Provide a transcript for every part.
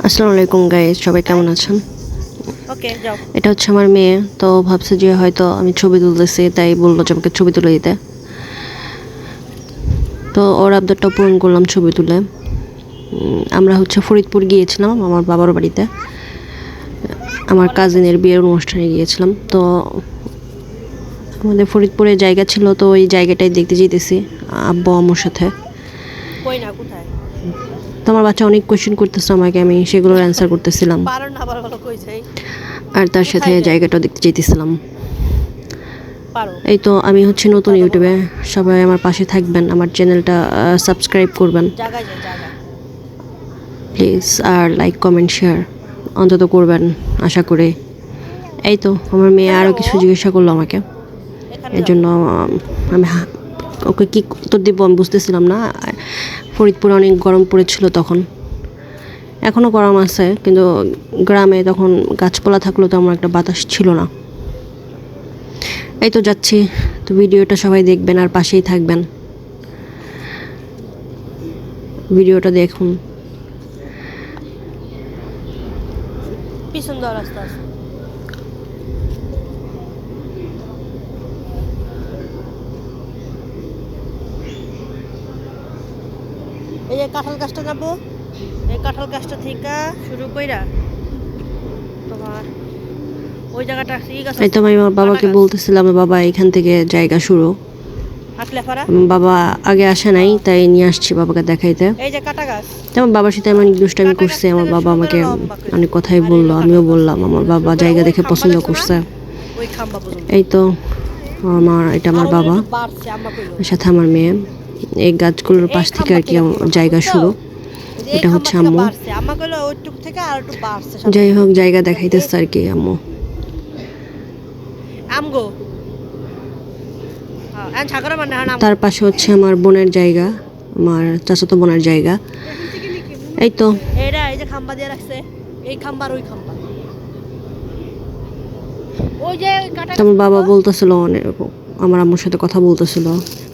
আসসালামু আলাইকুম গাইস, সবাই কেমন আছেন? ওকে যাও। এটা হচ্ছে আমার মেয়ে, তো ভাবছে যে হয়তো আমি ছবি তুলতেছি, তাই বললো যে আমাকে ছবি তুলে দিতে। তো ওর আবদারটা পূরণ করলাম ছবি তুলে। আমরা হচ্ছে ফরিদপুর গিয়েছিলাম আমার বাবার বাড়িতে, আমার কাজিনের বিয়ের অনুষ্ঠানে গিয়েছিলাম। তো আমাদের ফরিদপুরে জায়গা ছিল, তো ওই জায়গাটাই দেখতে যেতেছি আব্বু আম্মুর সাথে। কই না কোথায়? তো আমার বাচ্চা অনেক কোয়েশ্চেন করতেছে আমাকে, আমি সেগুলোর অ্যান্সার করতেছিলাম, পারো না আবার বলো কই যাই। আর তার সাথে জায়গাটাও দেখতে যেতেছিলাম। পারো। এই তো আমি হচ্ছে নতুন ইউটিউবে, সবাই আমার পাশে থাকবেন, আমার চ্যানেলটা সাবস্ক্রাইব করবেন জায়গায় যাই জায়গা। প্লিজ, আর লাইক কমেন্ট শেয়ার অন্তত করবেন আশা করি। এই তো আমার মেয়ে আরও কিছু জিজ্ঞাসা করলো আমাকে, এর জন্য আমি ওকে কী উত্তর দিব আমি বুঝতেছিলাম না। ফরিদপুরে অনেক গরম পড়েছিল তখন, এখনও গরম আছে, কিন্তু গ্রামে তখন গাছপালা থাকলেও তো আমার একটা বাতাস ছিল না। এই তো যাচ্ছি, তো ভিডিওটা সবাই দেখবেন আর পাশেই থাকবেন, ভিডিওটা দেখুন। পিছন দেওয়ার রাস্তা আছে। এই যে কাঁঠাল গাছটা যাবো, এই কাঁঠাল গাছটা থেকে শুরু কইরা তোমার ওই জায়গাটা এই গাছ। এই তো আমি আমার বাবাকে বলতেছিলাম, বাবা এখান থেকে জায়গা শুরু। হাঁটলে পারা। বাবা আগে আসে নাই, তাই নিয়ে আসছি বাবাকে দেখাইতে। এই যে কাঁটা গাছ। আমার বাবার সাথে আমি অনেক দুষ্টামি করছি, আমার বাবা আমাকে অনেক কথাই বললো, আমিও বললাম। আমার বাবা জায়গা দেখে পছন্দ করছে। ওই খাম্বা পর্যন্ত। এই তো এটা আমার বাবা, সাথে আমার মেয়ে। এই গাছগুলোর পাশ থেকে আর কি জায়গা শুরু। এটা হচ্ছে আম্মু। যাই হোক, জায়গা দেখাইতেছে আর কি আম্মু। তার পাশে হচ্ছে আমার বোনের জায়গা, আমার চাচাতো বোনের জায়গা। এই তো এই যে খাম্বা দিয়ে রাখছে, এই খাম্বার ওই খাম্বা। ওই যে আমার বাবা বলতেছিল, আমার আম্মুর সাথে কথা বলতেছিল,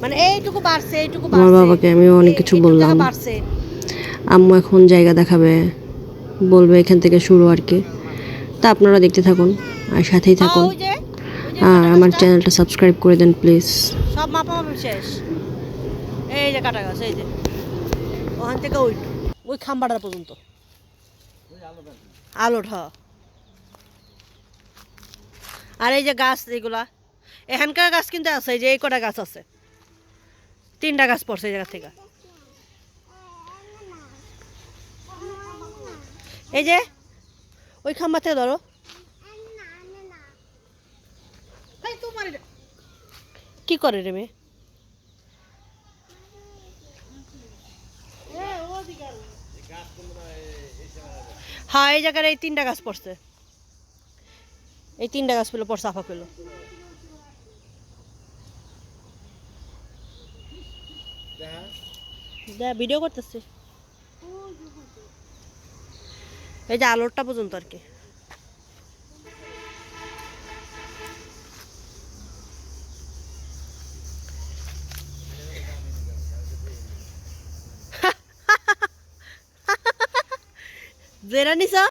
মানে এইটুকু বাড়ছে, এইটুকু আমার বাবাকে আমিও অনেক কিছু বললাম। আম্মু এখন জায়গা দেখাবে, বলবে এখান থেকে শুরু আর কি। তা আপনারা দেখতে থাকুন আর সাথেই থাকুন, আর আমার চ্যানেলটা সাবস্ক্রাইব করে দেন প্লিজ। সব মাপামাপি শেষ। এই যে কাটা গাছ, এই যে ওখান থেকে ওই খাম্বাটা পর্যন্ত আলোটা। আর এই যে গাছ এগুলা এখানকার গাছ কিন্তু আছে, এই যে এই কটা গাছ আছে, 3টা গাছ পড়ছে এই জায়গা থেকে। এই যে ওই খাম্বা থেকে ধরো। কি করে রে মেয়ে? হ্যাঁ, এই জায়গায় এই 3টা গাছ পড়ছে, এই 3টা গাছ পেলো, পর সাফা পেলো। ভিডিও করতেছি, এই যে আলোরটা পর্যন্ত আর কি। জেরা নিছা